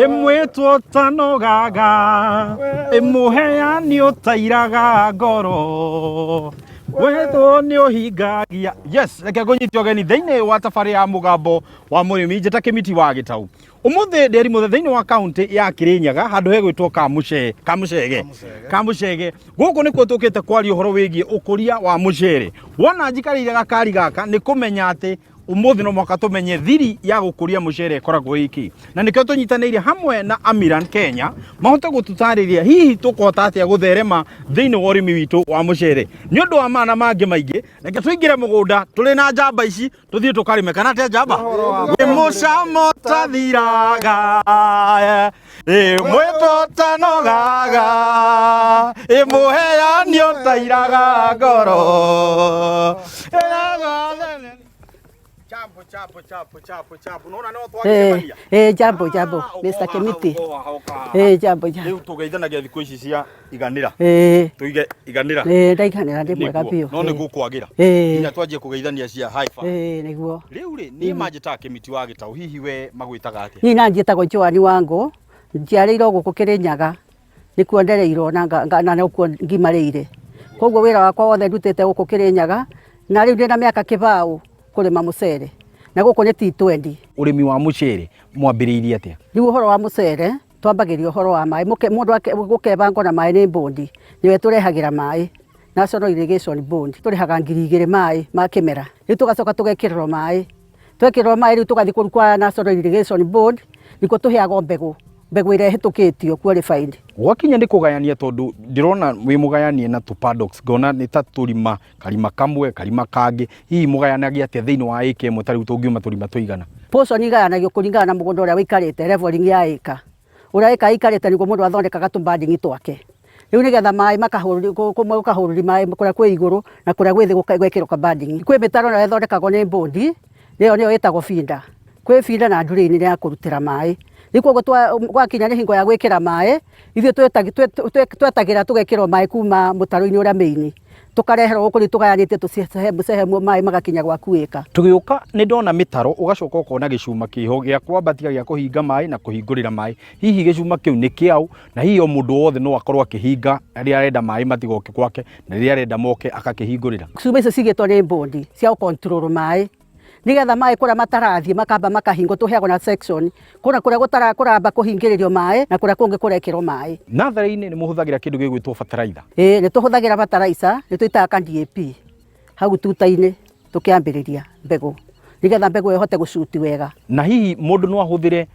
Imwitwo tanogaga imuheani utairaga ngoro wetwo ni uhingagia. Yes, reke kunyitio geni thiini wa tabari ya mugambo wa murimi njeta kimiti wa Gitau. Umuthi nderi muthe thiini wa county ya Kirinyaga handu hegwitwo Kamucege guku nikuo tukite kwaria uhoro wigie ukuria wa mucere. Wona njikarire gakari gaka ni kumenya ati umuthi no mwaka tumenye thiri ya gukuria mucere koragwo iki, na nikio tunyitanire hamwe na Amiran Kenya mahote gututariria hihi tukota atia gutherema thiini wa urimi witu wa mucere ni undu wa mana mangi maingi. Reke tuingire mugunda tuli na njamba ici tuthie tukarime kana atia njamba mucamo tathiraga mwito tanogaga imuheani utairaga ngoro Chapo. Unaona no twakemania. Jambo Mr. Kimiti. Jambo. Riu tugeithanagia thikũ ici cia iganĩra. Tuige iganĩra. Ndaiganĩra ndĩ mwega biũ. No nĩ gũkwagira. Nginya twanjie kugeithania cia haifa. Nĩguo. Riu ri ni manjĩtaga Kimiti wa Gitau, hihi we magwĩtaga atia? Ni na njĩtagwo Joani Wangu. Njiarĩirwo gũkũ Kirinyaga. Nĩkuo ndereirwo na nĩkuo ngimarĩire. Koguo wĩra wakwa wothe ndutĩte gũkũ Kirinyaga na rĩu ndĩna mĩaka kĩbaũ kurima mucere na guko ni T20. Urimi wa mucere mwambiriirie atia? Riu uhoro wa mucere twambagiria uhoro wa mai mundu gukeba ngona mai ni bondi niwe turehagira mai National Irrigation Board turihaga 2,000 mai ma kimera. Riu tugacoka tugekirwo mai riu tugathi kwa National Irrigation Board niko tuheagwo mbegu ire hitukitio qualified. Gwakinya ni kugayania tondu ndirona wi mugayanie na tu paddocks ngona ni ta turima karima kamwe karima kangi hihi mugayanagia atia thiini wa ika imwe tariu tungiuma turima tuigana? Portion igayanagio kuringana na mugunda uria wikarite leveling ya ika uria ika ikarite niguo mundu athondekaga tumbandingi twake. Riu nigetha mai makahururi mai kuria kwi iguru na kuria gwi thi gwekirwo kabandingi kwi mitaro na ithondekagwo ni bondi niyo itagwo feeder. Kwi feeder na nduri-ini ya kurutira mai iko gwakinya ni hingo ya gwikira mai ithuĩ twetagira tugekirwo mai kuma mutaro-ini uria meini tukareherwo guku tugayanĩtie tucehemu mai magakinya gwaku ika. Tugiuka ni ndona mitaro ugacoka ukona gicuma kiho gia kwambatia gia kuhinga mai na kuhingurira mai, hihi gicuma kiu ni kiau na hihi o mundu wothe no akorwo akihinga riria arenda mai matigoke gwake na riria arenda moke akakihingurira? Cuma icio cigitwo ni bondi cia control mai nigetha mai kuria matarathie makamba makahingo tuheagwo na section kuna kuria kuramba kuhingiririo mai na kuria kungi kurekirwo mai. Nathari-ini ni muhuthagira kindu gigwitwo fertilizer? Ni tuhuthagira fertilizer ni twitaga DAP hau tuta-ini tukiambiriria mbegu nigetha mbegu ihote gucuti wega. Na hihi mundu no ahuthire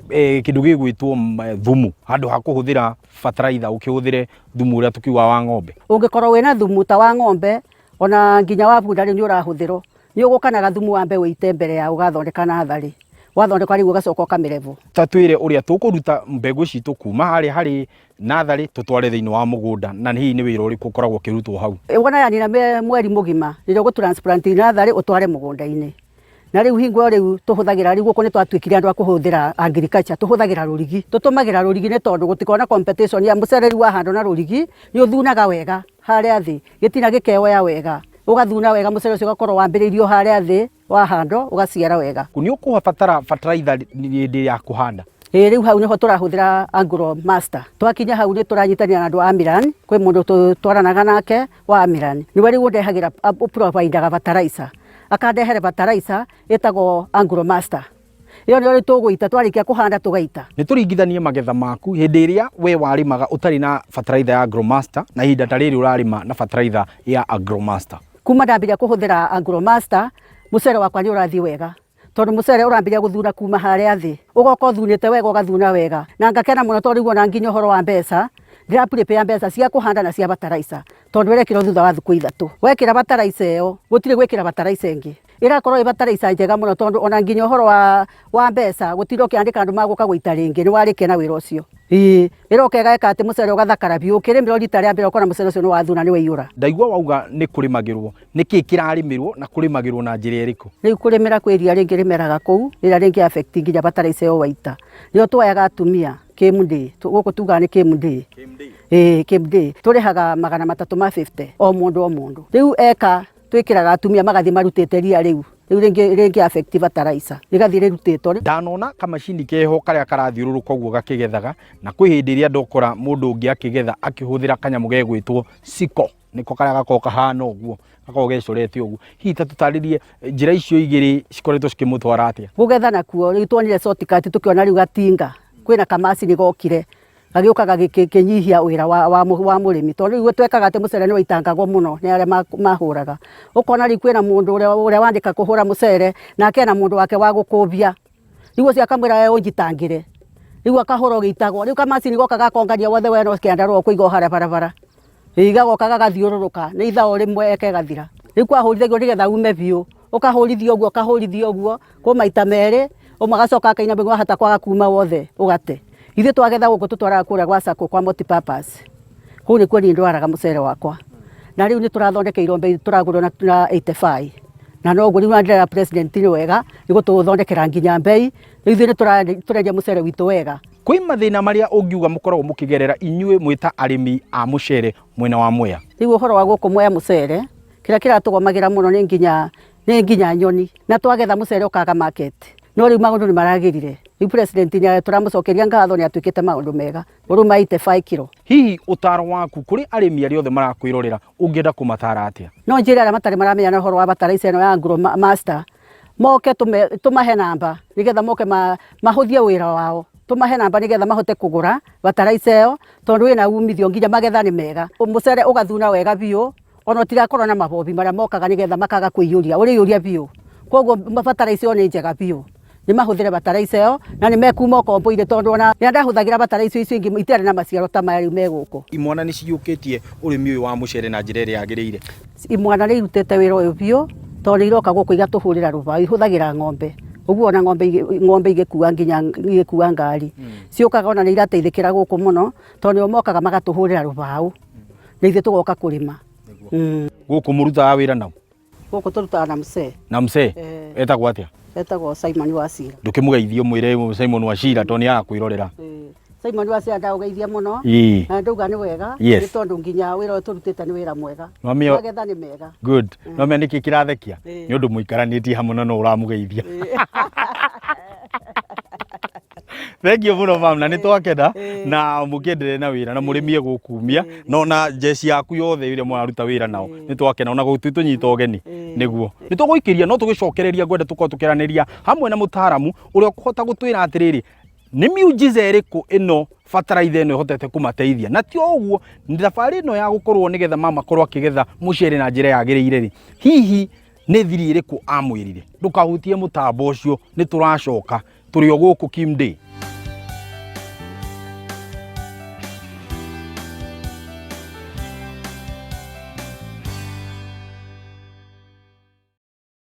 kindu gigwitwo thumu handu ha kuhuthira fertilizer ukihuthire thumu uria tukiuga wa ng'ombe? Ungikorwo wina thumu ta wa ng'ombe ona nginya wa bunda ni urahuthirwo ni ugukanaga thumu wa mbegu ite mbere ya ugathondeka nathari wathondeka riu ugacoka ukamirevu. Tatwire uria tukuruta mbegu citu kuma hari nathari tutware thiini wa mugunda na hihi ni wira uriku ukoragwo kirutwo hau? Wona yani na mweri mugima ni ugu transplant nathari utware mugunda-ini na riu hingo riu tuhuthagira riu guko ni twatwikire andu a kuhuthira agriculture tuhuthagira rurigi tutumagira rurigi ni tondu gutikona competition ya mucere riu wahando na rurigi ni uthunaga wega haria thi gitina gikeoya wega ugathuna wega mucere ucio ugakorwo wambiriirio haria thi wahando ugaciara wega. Ni ukubatara fertilizer ndi ya kuhanda? Riu hau niho turahuthira Agro Master. Twakinya hau ni turanyitania na andu a Amiran kwi mundu twaranaga nake wa Amiran niwe riu ndehagira provider fertilizer akandehere fertilizer etagwo Agro Master. Iyo ndio tuguita twarikia kuhanda tugaita. Ni turingithanie magetha maku hindi iria we warimaga utari na fertilizer ya Agro Master na hinda ta riri urarima na fertilizer ya Agro Master. Kuma ndambiria kuhuthira Agro Master mucere wakwa ni urathi wega tondu mucere urambiria guthuna kuma haria thi ugoka uthunite wega ugathuna wega na ngakena muno tondu igwo na nginya horo wa mbeca ndira prepare mbeca cia kuhanda na cia fertilizer tondu werekira thutha wa thuku ithatu wekira fertilizer iyo gutire gwikira fertilizer ingi irakorwo fertilizer njega muno tondu ona nginya horo wa mbeca gutire ukiandika andu maguka guita ringi ni warikia na wira ucio irokega eka ati mucere ugathakara biu ukirimira rita ria mbere ukona mucere ucio ni wathuna ni waiyura. Ndaigua wauga ni kurimagirwo niki kirarimirwo na kurimagirwo na njira iriku? Riu kurimira kwi ria ringi rimeraga kuu rira ringi affect nginya fertilizer yo waita nio twayaga atumia KMD guku tuga ni KMD KMD turihaga 350 o mundu riu eka twikiraga atumia magathi marutite ria riu riu ringi affect bataraitha rigathi rirutitwo. Ndanona kamacini keho karia karathiururuka uguo gakigethaga na kwi hindi iria ndokora mundu ungi akigetha akihuthira kanyamu gegwitwo siko niko karia gako kahana uguo gako gecorete uguo. Hihi tatutaririe njira icio igiri cikoretwo cikimutwara atia? Gugetha nakuo riu tuonire shortcut tukiona riu gatinga kwina kamacini gokire gagiukaga gikinyihia wira wa murimi tondu riu twekaga ati mucere ni waitangagwo muno ni aria mahuraga. Ukona riu kwina mundu uria wandika kuhura mucere nake na mundu wake wa gukubia riu ucio akamwira we unjitangire riu akahura ugitagwo riu kamacini goka gakongania wothe we no kiandarwo kuiga haria barabara igagoka gagathiururuka ni ithao rimwe ekegathira. Riu kwahurithagio nigetha ume biu ukahurithio uguo kwa maita meri umagacoka akaina mbegu hata kwaga kuma wothe ugate. Ithe twagetha guku tutwaraga kuria gwa sako kwa multipurpose kuu ni kuo ni ndwaraga mucere wakwa na riu ni turathondekeirwo mbei turagurwo na 85 na noguo riu ndira president ni wega ni gututhondekera nginya mbei ithe ni turendia mucere witu wega. Kwi mathina maria ungiuga mukoragwo mukigerera inyue mwita arimi a mucere mwena wa Mwea? Riu uhoro wa guku Mwea mucere kira kiratugomagira muno ni nginya nyoni na twagetha mucere ukaga market no riu maundu ni maragirire. Riu president ni turamucokeria ngatho ni atwikite maundu mega uruma 85 kilo. Hihi utaro waku kuri arimi aria othe marakwirorera ungienda kumatara atia? No njira aria matari maramenya na uhoro wa bataraitha ino ya Agromaster moke tumahe namba nigetha moke mahuthie wira wao, tumahe namba nigetha mahote kugura bataraitha iyo tondu wina umithio nginya magetha ni mega mucere ugathuna wega biu ona tirakorwo na mabobi maria mokaga nigetha makaga kuiyuria uriyuria biu. Koguo bataraitha iyo ni njega biu ni mahuthire bataraitha iyo na ni mekuma kombo-ire tondu ona ndahuthagira bataraitha icio ingi itiari na maciaro ta maya riu meguku. Imwana ni ciyukitie urimi uyu wa mucere na njira iria yagiriire? Imwana ni irutete wira uyu biu tondu iroka guku igatuhurira rubao ihuthagira ng'ombe uguo ona ng'ombe igikua nginya igikua ngari ciukaga ona ni irateithikira guku muno tondu mokaga magatuhurira rubao na ithe tugoka kurima. Guku murutaga wira nau? Guku turutaga na msee. Na msee etagwo atia? Etagwo Simon Wachira. Ndukimugeithio mwire Simon Wachira tondu ni agakwirorera. Simon Wachira ndaugeithia muno na ndauga ni wega ni tondu nginya wira uyu turutite ni wira mwega magetha ni mega. Good. No me niki kirathekia ni undu muikaranitie hamwe no uramugeithia. Thank you muno mama, na ni twakenda na mukendere na wira na murimie gukumia no na jeci yaku yothe ire mwaruta wira nao ni twakenda ona gutu nyita ogeni niguo ni tuguikiria no tugicokereria gwenda tuko tukiraniria hamwe na mutaramu uria kuhota gutwira atiriri ni miujiza iriku ino bataraitha ino ihotete kumateithia na ti oguo ni thabari ino ya gukorwo nigetha mama korwo akigetha mucere na njira yagiriire ri hihi ni thiri iriku amwirire ndukahutie mutambo ucio ni turacoka turi o guku Kim Day.